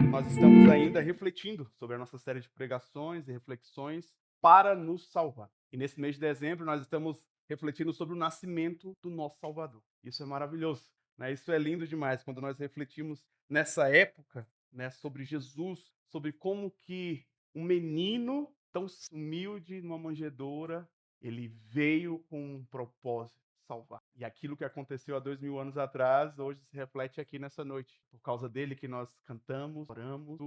Nós estamos ainda refletindo sobre a nossa série de pregações e reflexões para nos salvar. E nesse mês de dezembro nós estamos refletindo sobre o nascimento do nosso Salvador. Isso é maravilhoso, né? Isso é lindo demais quando nós refletimos nessa época, né, sobre Jesus, sobre como que um menino tão humilde numa manjedoura, ele veio com um propósito: salvar. E aquilo que aconteceu há 2000 anos atrás, hoje se reflete aqui nessa noite. Por causa dele que nós cantamos, oramos,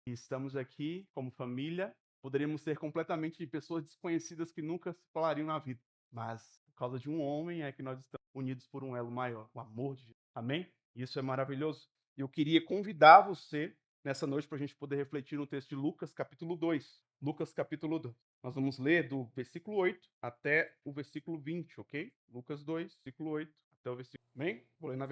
e estamos aqui como família. Poderíamos ser completamente pessoas desconhecidas que nunca se falariam na vida. Mas por causa de um homem é que nós estamos unidos por um elo maior, o amor de Jesus. Amém? Isso é maravilhoso. E eu queria convidar você nessa noite para a gente poder refletir no texto de Lucas, capítulo 2. Lucas, capítulo 2. Nós vamos ler do versículo 8 até o versículo 20, ok? Lucas 2, versículo 8 até o versículo... Bem, vou ler na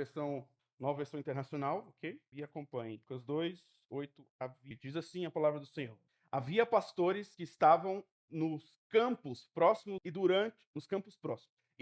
nova versão internacional, ok? E acompanhe. Lucas 2, 8 a 20. Diz assim a palavra do Senhor. Havia pastores que estavam nos campos próximos e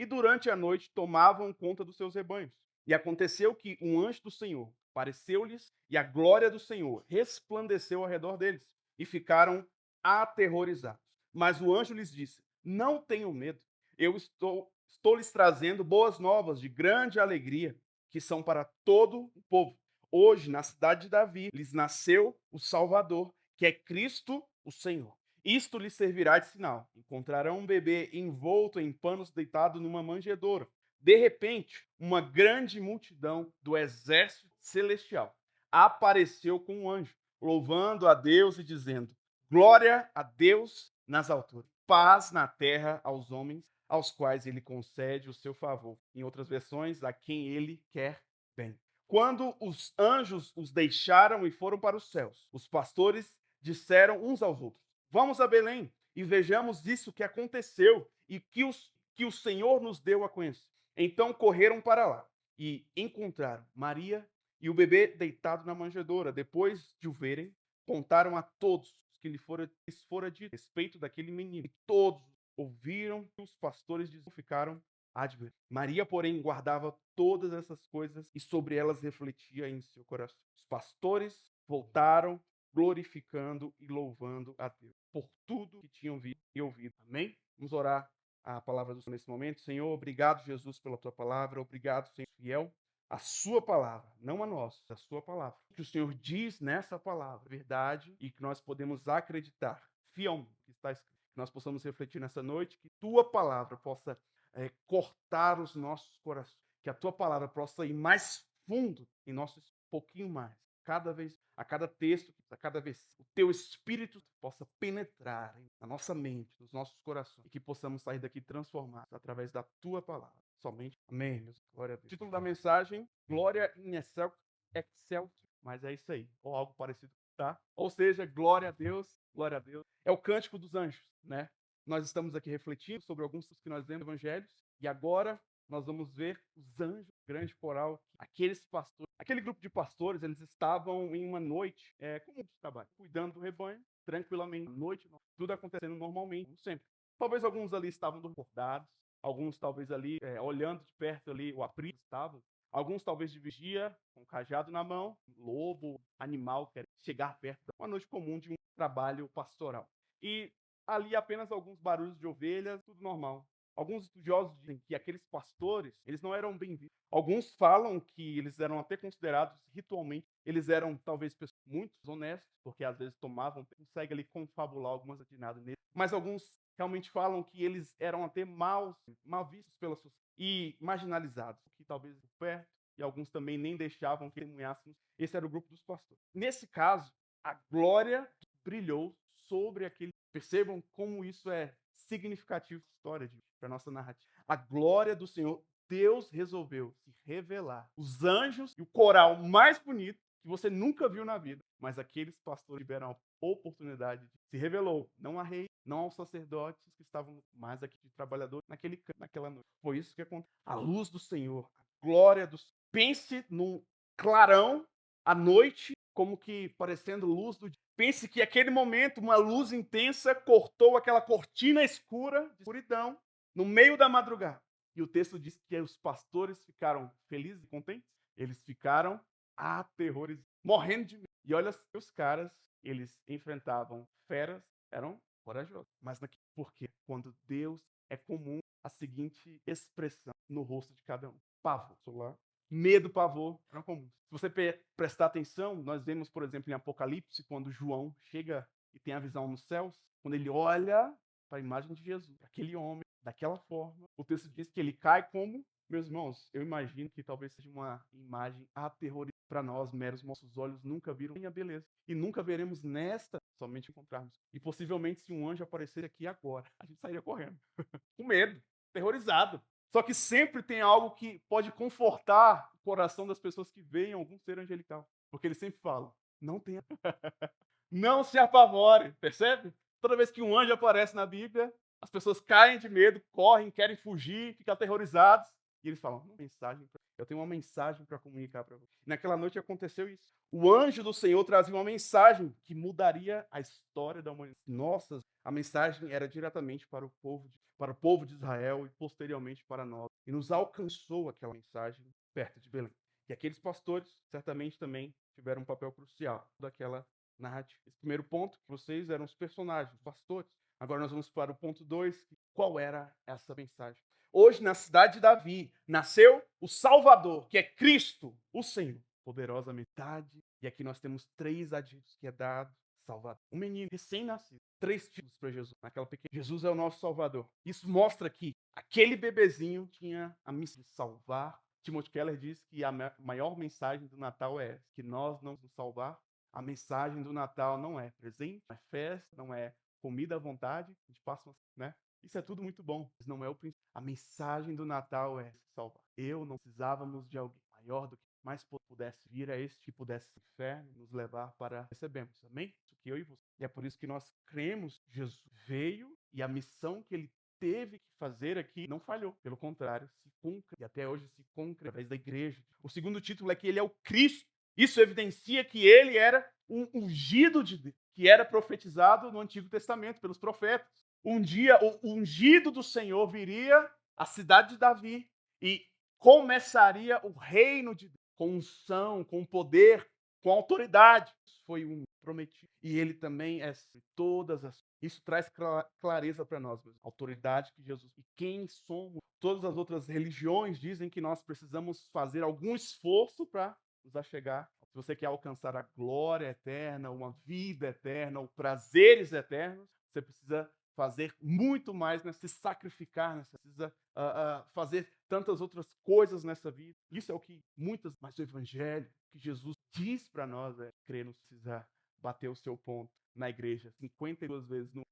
durante a noite tomavam conta dos seus rebanhos. E aconteceu que um anjo do Senhor apareceu-lhes e a glória do Senhor resplandeceu ao redor deles e ficaram aterrorizados. Mas o anjo lhes disse: não tenham medo, eu estou lhes trazendo boas novas de grande alegria, que são para todo o povo. Hoje, na cidade de Davi, lhes nasceu o Salvador, que é Cristo o Senhor. Isto lhes servirá de sinal. Encontrarão um bebê envolto em panos deitado numa manjedoura. De repente, uma grande multidão do exército celestial apareceu com um anjo, louvando a Deus e dizendo: glória a Deus nas alturas, paz na terra aos homens, aos quais ele concede o seu favor. Em outras versões, a quem ele quer bem. Quando os anjos os deixaram e foram para os céus, os pastores disseram uns aos outros: vamos a Belém e vejamos isso que aconteceu e que o Senhor nos deu a conhecer. Então correram para lá e encontraram Maria e o bebê deitado na manjedoura. Depois de o verem, contaram a todos que lhes fora dito a respeito daquele menino. E todos ouviram que os pastores ficaram admirados. Maria, porém, guardava todas essas coisas e sobre elas refletia em seu coração. Os pastores voltaram glorificando e louvando a Deus por tudo que tinham visto e ouvido. Amém? Vamos orar a palavra do Senhor nesse momento. Senhor, obrigado, Jesus, pela tua palavra. Obrigado, Senhor fiel. A sua palavra, não a nossa, a sua palavra. O que o Senhor diz nessa palavra, verdade, e que nós podemos acreditar fielmente que está escrito. Que nós possamos refletir nessa noite, que tua palavra possa cortar os nossos corações. Que a tua palavra possa ir mais fundo em nossos, um pouquinho mais. Cada vez, a cada texto, a cada vez, o teu Espírito possa penetrar na nossa mente, nos nossos corações, e que possamos sair daqui transformados através da tua palavra. Somente. Amém, meus. Glória a Deus. Título da mensagem: Glória in Excelsior. Mas é isso aí, ou algo parecido, tá? Ou seja, glória a Deus, glória a Deus. É o cântico dos anjos, né? Nós estamos aqui refletindo sobre alguns que nós lemos nos evangelhos, e agora nós vamos ver os anjos, grande coral, aqueles pastores, aquele grupo de pastores, eles estavam em uma noite comum de trabalho, cuidando do rebanho, tranquilamente, noite, tudo acontecendo normalmente, como sempre. Talvez alguns ali estavam acordados, alguns talvez ali olhando de perto ali o aprisco estavam, alguns talvez de vigia, com um cajado na mão, lobo, animal, quer chegar perto, uma noite comum de um trabalho pastoral. E ali apenas alguns barulhos de ovelhas, tudo normal. Alguns estudiosos dizem que aqueles pastores, eles não eram bem-vindos. Alguns falam que eles eram até considerados ritualmente, eles eram talvez pessoas muito honestas, porque às vezes tomavam, consegue ali confabular algumas atinadas neles. Mas alguns realmente falam que eles eram até mal vistos pela sociedade e marginalizados, que talvez por perto, e alguns também nem deixavam que testemunhássemos. Esse era o grupo dos pastores. Nesse caso, a glória brilhou sobre aquele. Percebam como isso é significativo para a história, para a nossa narrativa. A glória do Senhor, Deus resolveu se revelar. Os anjos e o coral mais bonito que você nunca viu na vida, mas aqueles pastores tiveram a oportunidade de se revelou, não a rei, não aos sacerdotes que estavam mais aqui de trabalhadores naquela noite. Foi isso que aconteceu. A luz do Senhor, a glória do Senhor. Pense num clarão à noite, como que parecendo luz do dia. Pense que aquele momento, uma luz intensa cortou aquela cortina escura de escuridão no meio da madrugada. E o texto diz que os pastores ficaram felizes e contentes. Eles ficaram aterrorizados, morrendo de medo. E olha, os caras, eles enfrentavam feras, eram corajosos. Mas por quê? Quando Deus é comum a seguinte expressão no rosto de cada um: pavor. Lá. Medo, pavor, eram comuns. Se você prestar atenção, nós vemos, por exemplo, em Apocalipse, quando João chega e tem a visão nos céus, quando ele olha para a imagem de Jesus, aquele homem, daquela forma, o texto diz que ele cai como, meus irmãos, eu imagino que talvez seja uma imagem aterrorizante para nós, meros nossos olhos nunca viram a beleza. E nunca veremos nesta somente encontrarmos. E possivelmente, se um anjo aparecer aqui agora, a gente sairia correndo, com medo, aterrorizado. Só que sempre tem algo que pode confortar o coração das pessoas que veem algum ser angelical. Porque ele sempre fala, não tenha, não se apavore, percebe? Toda vez que um anjo aparece na Bíblia, as pessoas caem de medo, correm, querem fugir, ficam aterrorizados. E eles falam, eu tenho uma mensagem para comunicar para você. Naquela noite aconteceu isso. O anjo do Senhor trazia uma mensagem que mudaria a história da humanidade. Nossa, a mensagem era diretamente para o povo de Israel e posteriormente para nós. E nos alcançou aquela mensagem perto de Belém. E aqueles pastores certamente também tiveram um papel crucial daquela narrativa. Esse primeiro ponto, vocês eram os personagens, os pastores. Agora nós vamos para o ponto 2, qual era essa mensagem? Hoje, na cidade de Davi, nasceu o Salvador, que é Cristo, o Senhor. Poderosa metade. E aqui nós temos 3 adjetivos que é dado Salvador. Um menino recém-nascido. 3 títulos para Jesus. Naquela pequena. Jesus é o nosso Salvador. Isso mostra que aquele bebezinho tinha a missão de salvar. Timothy Keller diz que a maior mensagem do Natal é essa, que nós não nos salvar. A mensagem do Natal não é presente, não é festa, não é comida à vontade. A gente passa, né? Isso é tudo muito bom, mas não é o princípio. A mensagem do Natal é salvar. Eu não precisávamos de alguém maior do que mais pudesse vir a este que pudesse ser inferno, nos levar para recebermos. Amém? Isso que eu e você. E é por isso que nós cremos que Jesus veio e a missão que ele teve que fazer aqui não falhou. Pelo contrário, se cumpre e até hoje se cumpre através da igreja. O segundo título é que ele é o Cristo. Isso evidencia que ele era um ungido de Deus, que era profetizado no Antigo Testamento pelos profetas. Um dia, o ungido do Senhor viria à cidade de Davi e começaria o reino de Deus, com unção, com poder, com autoridade. Isso foi um prometido. E ele também é todas as. Isso traz clareza para nós, a autoridade que Jesus. E quem somos? Todas as outras religiões dizem que nós precisamos fazer algum esforço para nos achegar. Se você quer alcançar a glória eterna, uma vida eterna, ou prazeres eternos, você precisa fazer muito mais, né? Se sacrificar, né? Você precisa fazer tantas outras coisas nessa vida. Isso é o que mas o evangelho que Jesus diz para nós é crer, não precisa bater o seu ponto na igreja 52 vezes, não,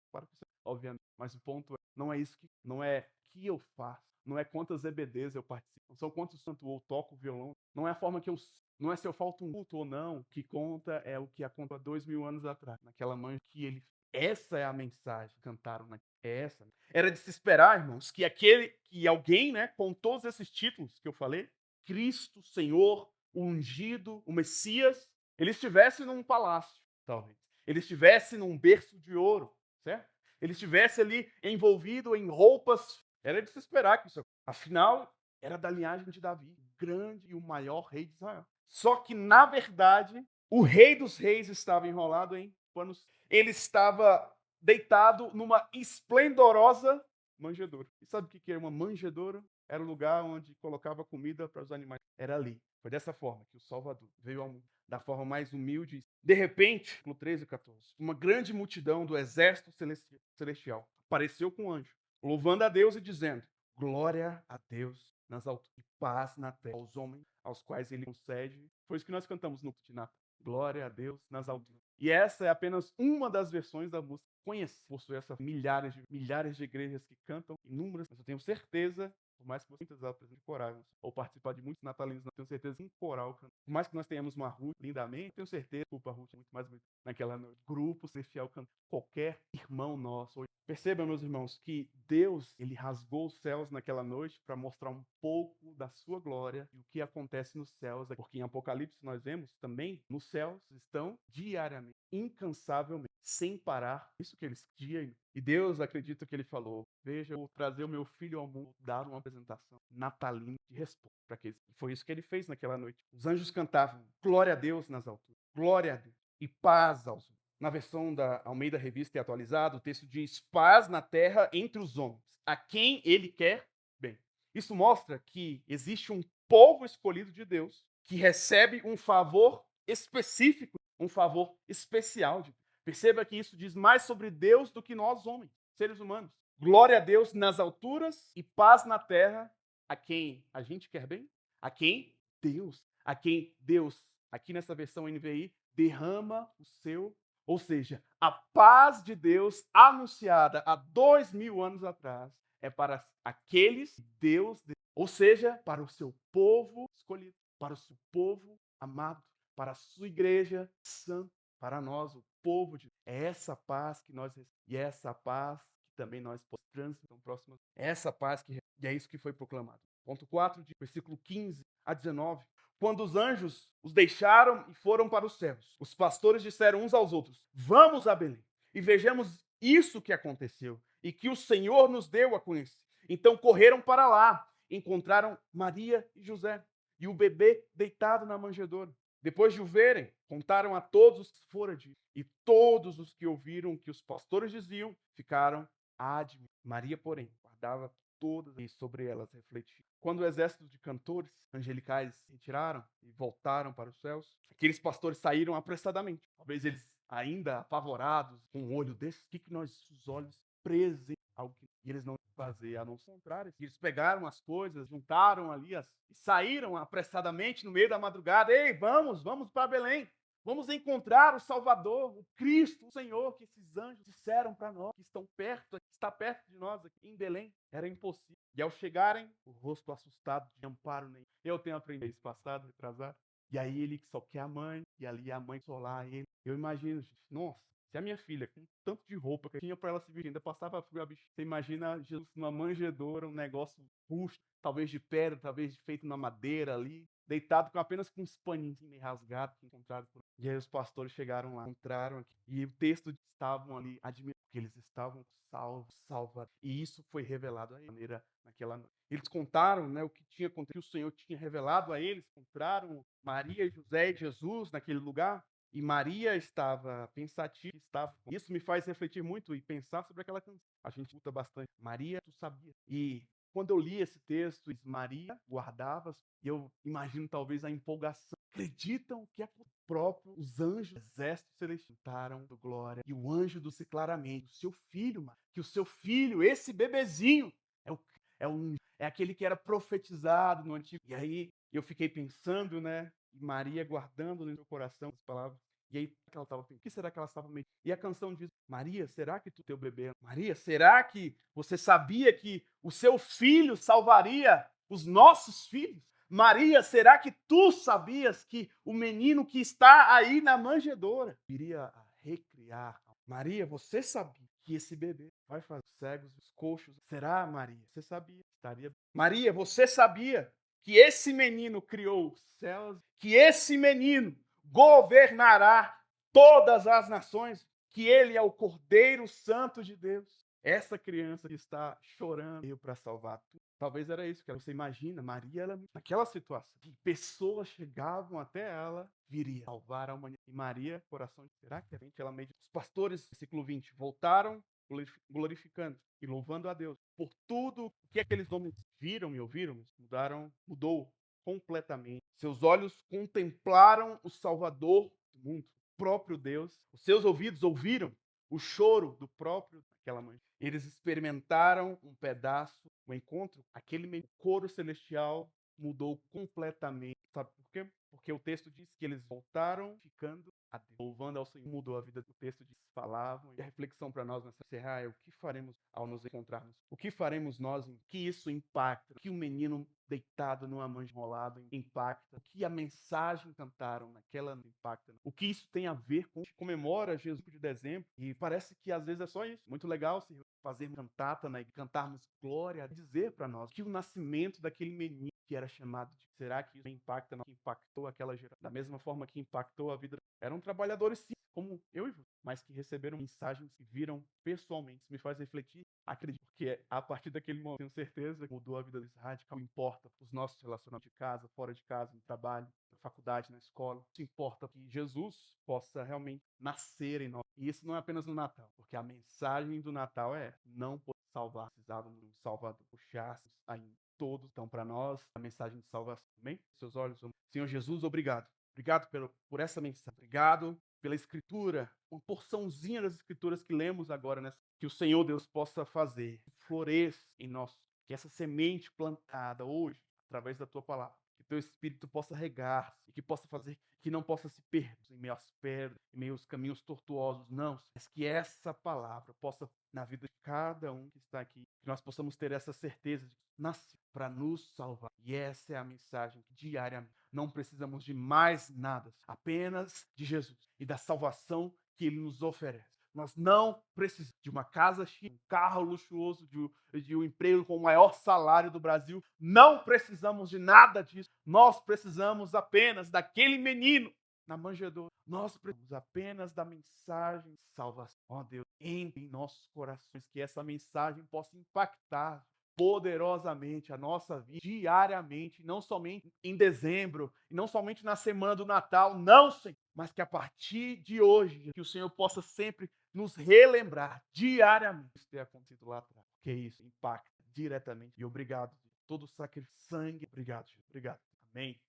obviamente, mas o ponto não é isso não é que eu faço, não é quantas EBDs eu participo, não são quantos santo ou toco violão, não é a forma que eu, não é se eu falto um culto ou não, o que conta é o que aconteceu há 2000 anos atrás, naquela manhã que ele. Essa é a mensagem que cantaram essa. Era de se esperar, irmãos, que alguém, né, com todos esses títulos que eu falei, Cristo, Senhor, o ungido, o Messias, ele estivesse num palácio, talvez. Ele estivesse num berço de ouro, certo? Ele estivesse ali envolvido em roupas. Era de se esperar que isso. Afinal, era da linhagem de Davi, o grande e o maior rei de Israel. Só que, na verdade, o rei dos reis estava enrolado em panos. Ele estava deitado numa esplendorosa manjedoura. E sabe o que é uma manjedoura? Era o lugar onde colocava comida para os animais. Era ali. Foi dessa forma que o Salvador veio ao mundo, da forma mais humilde. De repente, no 13 e 14, uma grande multidão do exército celestial apareceu com um anjo, louvando a Deus e dizendo: glória a Deus nas alturas e paz na terra aos homens aos quais ele concede. Foi isso que nós cantamos no Natal. Glória a Deus nas alturas. E essa é apenas uma das versões da música. Possui essas milhares de igrejas que cantam inúmeras, mas eu tenho certeza, por mais que você muitas apresente corais, ou participar de muitos natalinos, eu tenho certeza que um coral canta. Por mais que nós tenhamos uma Ruth lindamente, tenho certeza que a Ruth é muito mais bonita naquela noite. Grupo celestial cantando. Qualquer irmão nosso. Percebam, meus irmãos, que Deus, ele rasgou os céus naquela noite para mostrar um pouco da sua glória e o que acontece nos céus. Porque em Apocalipse nós vemos também, nos céus estão diariamente, incansavelmente, sem parar. Isso que eles diziam. E Deus, acredito que ele falou: veja, eu vou trazer o meu filho ao mundo, dar uma apresentação natalina de resposta para aqueles. Foi isso que ele fez naquela noite. Os anjos cantavam: glória a Deus nas alturas, glória a Deus e paz aos homens. Na versão da Almeida Revista e Atualizada, o texto diz: paz na terra entre os homens, a quem ele quer bem. Isso mostra que existe um povo escolhido de Deus que recebe um favor específico, um favor especial de Deus. Perceba que isso diz mais sobre Deus do que nós, homens, seres humanos. Glória a Deus nas alturas e paz na terra a quem a gente quer bem, a quem Deus, aqui nessa versão NVI, derrama o seu, ou seja, a paz de Deus anunciada há 2000 anos atrás é para aqueles que Deus, ou seja, para o seu povo escolhido, para o seu povo amado, para a sua igreja santa, para nós, o povo de Deus. É essa paz que nós recebemos, e é essa paz que também nós podemos próximo. É essa paz que e é isso que foi proclamado. Ponto 4, de versículo 15 a 19. Quando os anjos os deixaram e foram para os céus, os pastores disseram uns aos outros: vamos a Belém e vejamos isso que aconteceu e que o Senhor nos deu a conhecer. Então correram para lá, encontraram Maria e José e o bebê deitado na manjedoura. Depois de o verem, contaram a todos os que foram de e todos os que ouviram o que os pastores diziam ficaram admirados. Maria, porém, guardava todas e sobre elas refletia. Quando o exército de cantores angelicais se retiraram e voltaram para os céus, aqueles pastores saíram apressadamente. Talvez eles ainda apavorados, com um olho desse, os olhos presos em algo que eles não fazer a não se contrário. Eles pegaram as coisas, juntaram ali e saíram apressadamente no meio da madrugada. Ei, vamos para Belém. Vamos encontrar o Salvador, o Cristo, o Senhor, que esses anjos disseram para nós, que estão perto, que está perto de nós aqui em Belém. Era impossível. E ao chegarem, o rosto assustado, de amparo nenhum. Eu tenho aprendido isso passado, retrasado. E aí ele só quer a mãe, e ali a mãe solar ele. Eu imagino, gente, nossa, se a minha filha, com tanto de roupa que tinha para ela se vestir, ainda passava frio, a bicha. Você imagina Jesus numa manjedoura, um negócio rústico, talvez de pedra, talvez feito na madeira ali, deitado apenas com uns paninhos meio rasgados que encontraram por. E aí os pastores chegaram lá, encontraram aqui, e o texto estavam ali admirando que eles estavam salvos. E isso foi revelado a eles naquela noite. Eles contaram, né, o que tinha acontecido, o Senhor tinha revelado a eles, encontraram Maria, José e Jesus naquele lugar. E Maria estava pensativa, estava. Isso me faz refletir muito e pensar sobre aquela canção. A gente escuta bastante. Maria, tu sabia. E quando eu li esse texto, Maria guardava, e eu imagino talvez a empolgação. Acreditam que é próprio os anjos, exércitos celestiais, do glória. E o anjo disse claramente: o seu filho, que o seu filho, esse bebezinho, é é aquele que era profetizado no antigo. E aí eu fiquei pensando, né? E Maria guardando no seu coração as palavras. E aí que ela estava pensando, o que será que ela estava meditando? E a canção diz: Maria, será que tu teu bebê? Maria, será que você sabia que o seu filho salvaria os nossos filhos? Maria, será que tu sabias que o menino que está aí na manjedoura iria a recriar? Maria, você sabia que esse bebê vai fazer os cegos, os coxos? Será, Maria? Você sabia? Estaria. Maria, você sabia que esse menino criou os céus, que esse menino governará todas as nações, que ele é o Cordeiro Santo de Deus. Essa criança que está chorando veio para salvar tudo. Talvez era isso que você imagina. Maria, ela, naquela situação, que pessoas chegavam até ela, viria salvar a humanidade. E Maria, coração de será que ela medita? Os pastores, versículo 20, voltaram glorificando e louvando a Deus por tudo o que aqueles homens viram e ouviram, mudou completamente. Seus olhos contemplaram o Salvador do mundo, o próprio Deus. Os seus ouvidos ouviram o choro do próprio daquela mãe. Eles experimentaram um pedaço, o encontro, aquele coro celestial mudou completamente. Sabe por quê? Porque o texto diz que eles voltaram ficando a Deus, louvando ao Senhor. Mudou a vida do texto, diz, falavam. E a reflexão para nós nessa serra é o que faremos ao nos encontrarmos? O que faremos nós? Que isso impacta? Que o menino deitado numa manja enrolada impacta? O que a mensagem cantaram naquela impacta? O que isso tem a ver com comemora Jesus de dezembro? E parece que às vezes é só isso. Muito legal se fazermos cantata, né? Cantarmos glória, dizer para nós que o nascimento daquele menino que era chamado de. Será que isso impactou aquela geração? Da mesma forma que impactou a vida. Eram trabalhadores simples, como eu e você, mas que receberam mensagens que viram pessoalmente. Isso me faz refletir. Acredito que a partir daquele momento, tenho certeza que mudou a vida deles radical. Não importa os nossos relacionamentos de casa, fora de casa, no trabalho, na faculdade, na escola. Isso importa que Jesus possa realmente nascer em nós. E isso não é apenas no Natal, porque a mensagem do Natal é não poder salvar, precisávamos de um Salvador. Puxássemos ainda todos. Então, para nós, a mensagem de salvação. Amém? Seus olhos. Senhor Jesus, obrigado. Obrigado por essa mensagem. Obrigado pela escritura, uma porçãozinha das escrituras que lemos agora, que o Senhor Deus possa fazer, que floresça em nós, que essa semente plantada hoje, através da tua palavra, que teu Espírito possa regar e que possa fazer que não possa se perder em meio às pedras, em meio aos caminhos tortuosos, não, mas que essa palavra possa, na vida de cada um que está aqui, que nós possamos ter essa certeza de que nasceu para nos salvar. E essa é a mensagem que diariamente não precisamos de mais nada, apenas de Jesus e da salvação que ele nos oferece. Nós não precisamos de uma casa chique, um carro luxuoso, de um emprego com o maior salário do Brasil. Não precisamos de nada disso. Nós precisamos apenas daquele menino na manjedoura. Nós precisamos apenas da mensagem de salvação. Ó Deus, entre em nossos corações, que essa mensagem possa impactar poderosamente a nossa vida diariamente, não somente em dezembro, e não somente na semana do Natal, não, Senhor, mas que a partir de hoje, que o Senhor possa sempre nos relembrar diariamente isso ter acontecido lá atrás, porque isso impacta diretamente. E obrigado por todo o sacrifício, sangue, obrigado, Jesus. Obrigado. Amém.